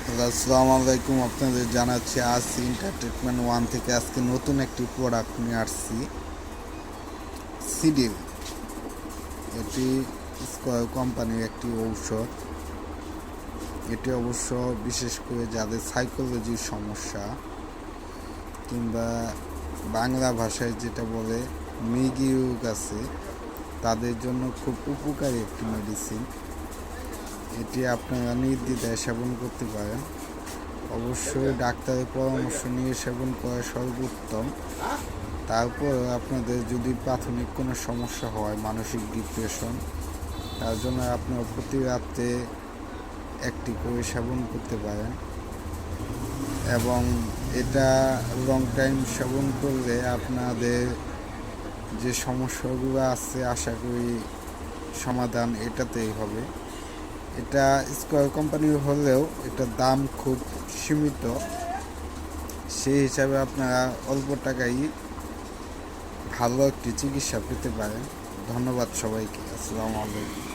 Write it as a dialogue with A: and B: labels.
A: আসসালামু আলাইকুম। আপনাদের জানাচ্ছি আজ এন্টারটেনমেন্ট ওয়ান থেকে আজকে নতুন একটি প্রোডাক্ট নিয়ে আসছি, সিডিল। এটি স্কয়ার কোম্পানির একটি ঔষধ। এটি অবশ্য বিশেষ করে যাদের সাইকোলজির সমস্যা কিংবা বাংলা ভাষায় যেটা বলে মৃগী রোগ আছে, তাদের জন্য খুব উপকারী একটি মেডিসিন। এটি আপনারা নির্দ্বিধায় সেবন করতে পারেন। অবশ্যই ডাক্তারের পরামর্শ নিয়ে সেবন করা সর্বোত্তম। তারপর আপনাদের যদি প্রাথমিক কোনো সমস্যা হয়, মানসিক ডিপ্রেশন, তার জন্য আপনারা প্রতি রাত্রে একটি করে সেবন করতে পারেন এবং এটা লং টাইম সেবন করলে আপনাদের যে সমস্যাগুলো আছে আশা করি সমাধান এটাতেই হবে। এটা স্কয়ার কোম্পানির হলেও এটার দাম খুব সীমিত, সেই হিসাবে আপনারা অল্প টাকায় ভালো একটি চিকিৎসা পেতে পারেন। ধন্যবাদ সবাইকে। আসসালামু আলাইকুম।